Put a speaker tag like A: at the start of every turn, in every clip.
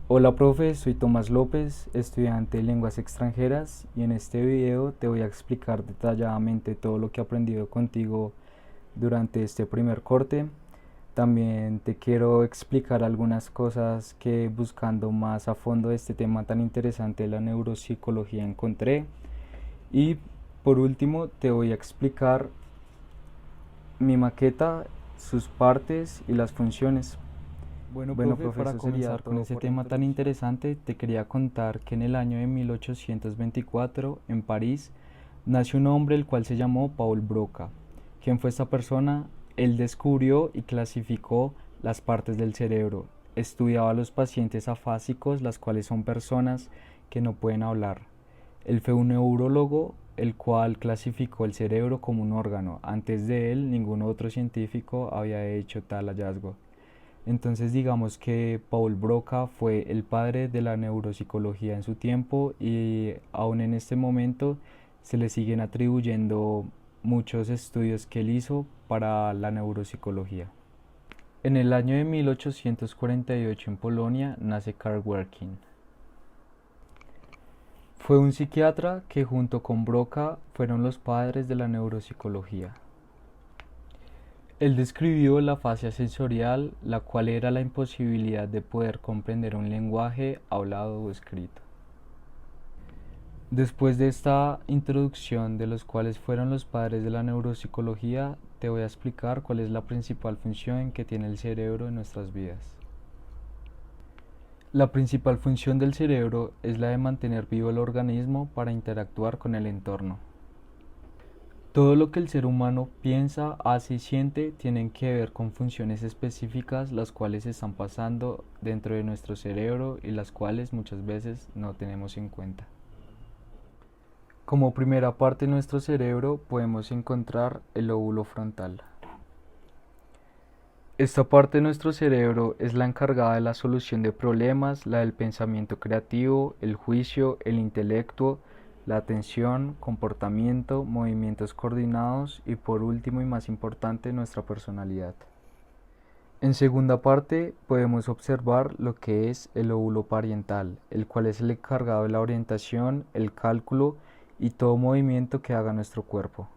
A: Hola profe, soy Tomás López, estudiante de lenguas extranjeras y en este video te voy a explicar detalladamente todo lo que he aprendido contigo durante este primer corte. También te quiero explicar algunas cosas que buscando más a fondo este tema tan interesante de la neuropsicología encontré. Y por último te voy a explicar mi maqueta, sus partes y las funciones. Bueno, profe, para comenzar con ese tema tan interesante, te quería contar que en el año de 1824, en París, nació un hombre el cual se llamó Paul Broca. ¿Quién fue esta persona? Él descubrió y clasificó las partes del cerebro. Estudiaba a los pacientes afásicos, las cuales son personas que no pueden hablar. Él fue un neurólogo, el cual clasificó el cerebro como un órgano. Antes de él, ningún otro científico había hecho tal hallazgo. Entonces digamos que Paul Broca fue el padre de la neuropsicología en su tiempo y aún en este momento se le siguen atribuyendo muchos estudios que él hizo para la neuropsicología. En el año de 1848 en Polonia nace Karl Werking. Fue un psiquiatra que junto con Broca fueron los padres de la neuropsicología. Él describió la fascia sensorial, la cual era la imposibilidad de poder comprender un lenguaje hablado o escrito. Después de esta introducción de los cuales fueron los padres de la neuropsicología, te voy a explicar cuál es la principal función que tiene el cerebro en nuestras vidas. La principal función del cerebro es la de mantener vivo el organismo para interactuar con el entorno. Todo lo que el ser humano piensa, hace y siente tienen que ver con funciones específicas las cuales están pasando dentro de nuestro cerebro y las cuales muchas veces no tenemos en cuenta. Como primera parte de nuestro cerebro podemos encontrar el lóbulo frontal. Esta parte de nuestro cerebro es la encargada de la solución de problemas, la del pensamiento creativo, el juicio, el intelecto, la atención, comportamiento, movimientos coordinados y por último y más importante nuestra personalidad. En segunda parte podemos observar lo que es el lóbulo parietal, el cual es el encargado de la orientación, el cálculo y todo movimiento que haga nuestro cuerpo.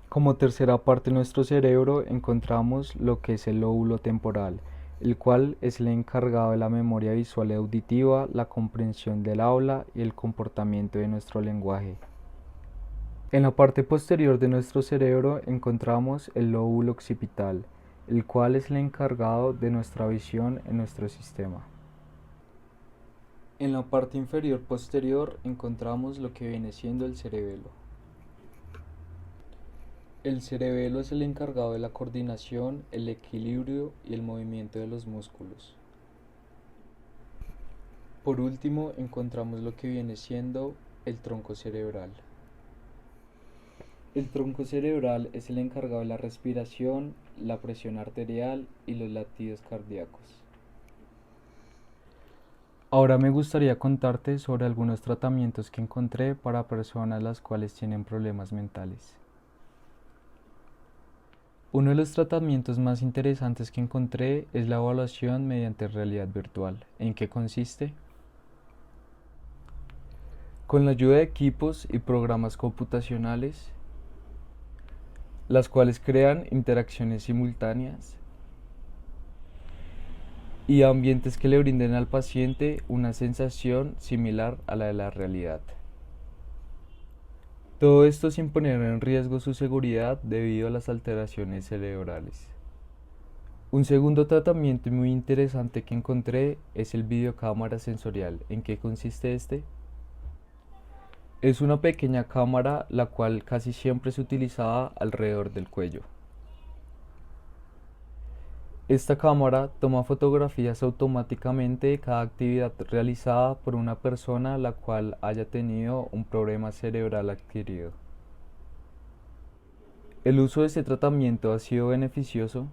A: Como tercera parte de nuestro cerebro encontramos lo que es el lóbulo temporal, el cual es el encargado de la memoria visual y auditiva, la comprensión del habla y el comportamiento de nuestro lenguaje. En la parte posterior de nuestro cerebro encontramos el lóbulo occipital, el cual es el encargado de nuestra visión en nuestro sistema. En la parte inferior posterior encontramos lo que viene siendo el cerebelo. El cerebelo es el encargado de la coordinación, el equilibrio y el movimiento de los músculos. Por último, encontramos lo que viene siendo el tronco cerebral. El tronco cerebral es el encargado de la respiración, la presión arterial y los latidos cardíacos. Ahora me gustaría contarte sobre algunos tratamientos que encontré para personas las cuales tienen problemas mentales. Uno de los tratamientos más interesantes que encontré es la evaluación mediante realidad virtual. ¿En qué consiste? Con la ayuda de equipos y programas computacionales, las cuales crean interacciones simultáneas y ambientes que le brinden al paciente una sensación similar a la de la realidad. Todo esto sin poner en riesgo su seguridad debido a las alteraciones cerebrales. Un segundo tratamiento muy interesante que encontré es el videocámara sensorial. ¿En qué consiste este? Es una pequeña cámara la cual casi siempre es utilizada alrededor del cuello. Esta cámara toma fotografías automáticamente de cada actividad realizada por una persona la cual haya tenido un problema cerebral adquirido. El uso de este tratamiento ha sido beneficioso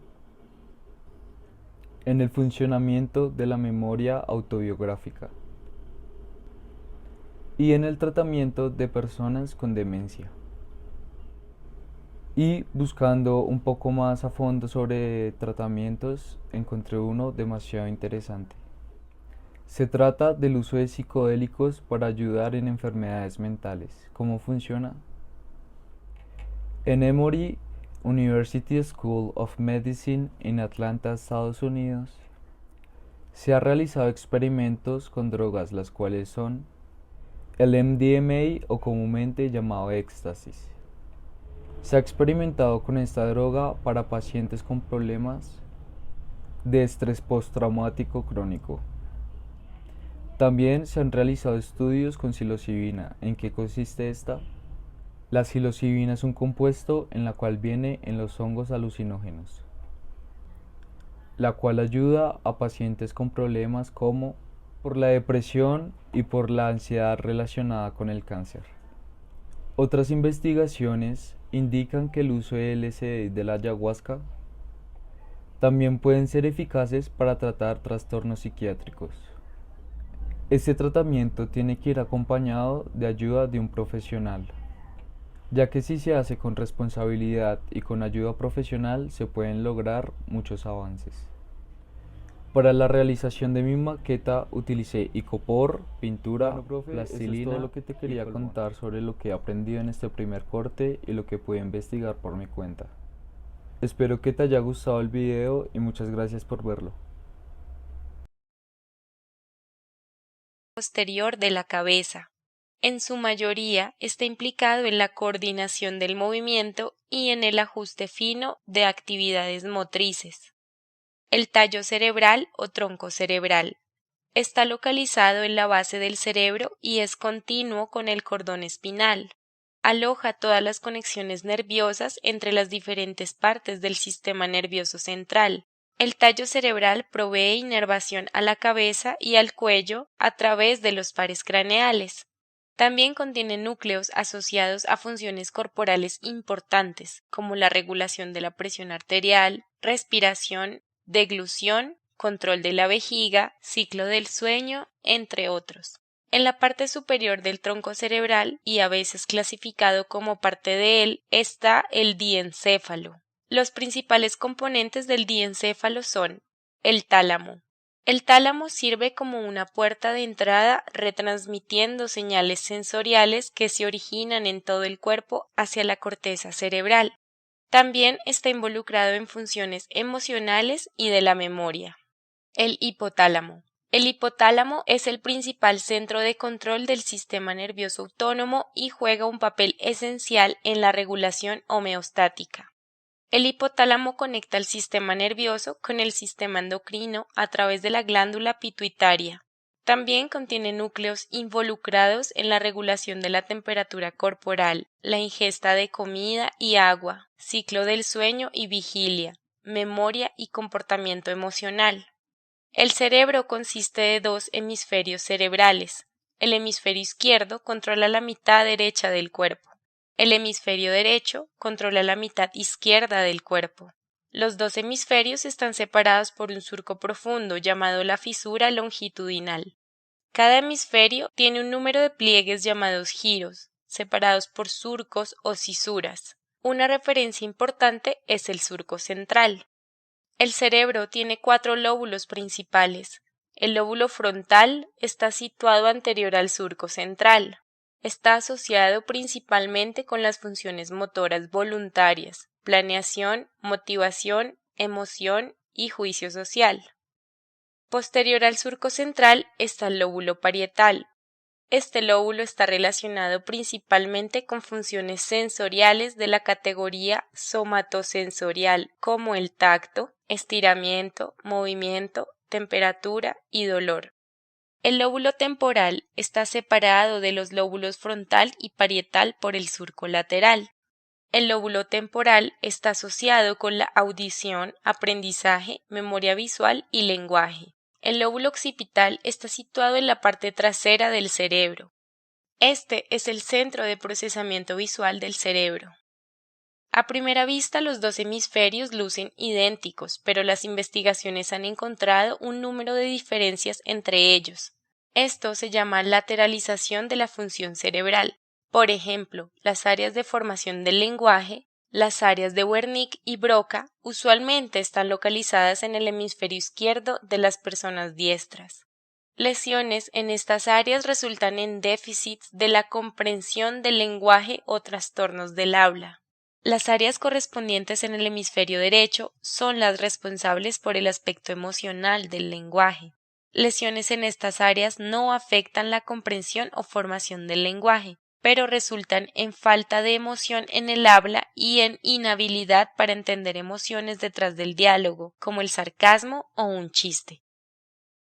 A: en el funcionamiento de la memoria autobiográfica y en el tratamiento de personas con demencia. Y buscando un poco más a fondo sobre tratamientos, encontré uno demasiado interesante. Se trata del uso de psicodélicos para ayudar en enfermedades mentales. ¿Cómo funciona? En Emory University School of Medicine en Atlanta, Estados Unidos, se han realizado experimentos con drogas las cuales son el MDMA o comúnmente llamado éxtasis. Se ha experimentado con esta droga para pacientes con problemas de estrés postraumático crónico. También se han realizado estudios con psilocibina. ¿En qué consiste esta? La psilocibina es un compuesto en la cual viene en los hongos alucinógenos, la cual ayuda a pacientes con problemas como por la depresión y por la ansiedad relacionada con el cáncer. Otras investigaciones indican que el uso de LSD y de la ayahuasca también pueden ser eficaces para tratar trastornos psiquiátricos. Este tratamiento tiene que ir acompañado de ayuda de un profesional, ya que si se hace con responsabilidad y con ayuda profesional se pueden lograr muchos avances. Para la realización de mi maqueta utilicé icopor, pintura, bueno, profe, plastilina, eso es todo lo que te quería contar sobre lo que he aprendido en este primer corte y lo que pude investigar por mi cuenta. Espero que te haya gustado el video y muchas gracias por verlo.
B: Posterior de la cabeza. En su mayoría está implicado en la coordinación del movimiento y en el ajuste fino de actividades motrices. El tallo cerebral o tronco cerebral está localizado en la base del cerebro y es continuo con el cordón espinal. Aloja todas las conexiones nerviosas entre las diferentes partes del sistema nervioso central. El tallo cerebral provee inervación a la cabeza y al cuello a través de los pares craneales. También contiene núcleos asociados a funciones corporales importantes, como la regulación de la presión arterial, respiración, deglución, control de la vejiga, ciclo del sueño, entre otros. En la parte superior del tronco cerebral, y a veces clasificado como parte de él, está el diencéfalo. Los principales componentes del diencéfalo son el tálamo. El tálamo sirve como una puerta de entrada retransmitiendo señales sensoriales que se originan en todo el cuerpo hacia la corteza cerebral. También está involucrado en funciones emocionales y de la memoria. El hipotálamo. El hipotálamo es el principal centro de control del sistema nervioso autónomo y juega un papel esencial en la regulación homeostática. El hipotálamo conecta el sistema nervioso con el sistema endocrino a través de la glándula pituitaria. También contiene núcleos involucrados en la regulación de la temperatura corporal, la ingesta de comida y agua, ciclo del sueño y vigilia, memoria y comportamiento emocional. El cerebro consiste de dos hemisferios cerebrales. El hemisferio izquierdo controla la mitad derecha del cuerpo. El hemisferio derecho controla la mitad izquierda del cuerpo. Los dos hemisferios están separados por un surco profundo llamado la fisura longitudinal. Cada hemisferio tiene un número de pliegues llamados giros, separados por surcos o cisuras. Una referencia importante es el surco central. El cerebro tiene 4 lóbulos principales. El lóbulo frontal está situado anterior al surco central. Está asociado principalmente con las funciones motoras voluntarias, planeación, motivación, emoción y juicio social. Posterior al surco central está el lóbulo parietal. Este lóbulo está relacionado principalmente con funciones sensoriales de la categoría somatosensorial, como el tacto, estiramiento, movimiento, temperatura y dolor. El lóbulo temporal está separado de los lóbulos frontal y parietal por el surco lateral. El lóbulo temporal está asociado con la audición, aprendizaje, memoria visual y lenguaje. El lóbulo occipital está situado en la parte trasera del cerebro. Este es el centro de procesamiento visual del cerebro. A primera vista, los dos hemisferios lucen idénticos, pero las investigaciones han encontrado un número de diferencias entre ellos. Esto se llama lateralización de la función cerebral. Por ejemplo, las áreas de formación del lenguaje, Las áreas de Wernicke y Broca usualmente están localizadas en el hemisferio izquierdo de las personas diestras. Lesiones en estas áreas resultan en déficits de la comprensión del lenguaje o trastornos del habla. Las áreas correspondientes en el hemisferio derecho son las responsables por el aspecto emocional del lenguaje. Lesiones en estas áreas no afectan la comprensión o formación del lenguaje, pero resultan en falta de emoción en el habla y en inhabilidad para entender emociones detrás del diálogo, como el sarcasmo o un chiste.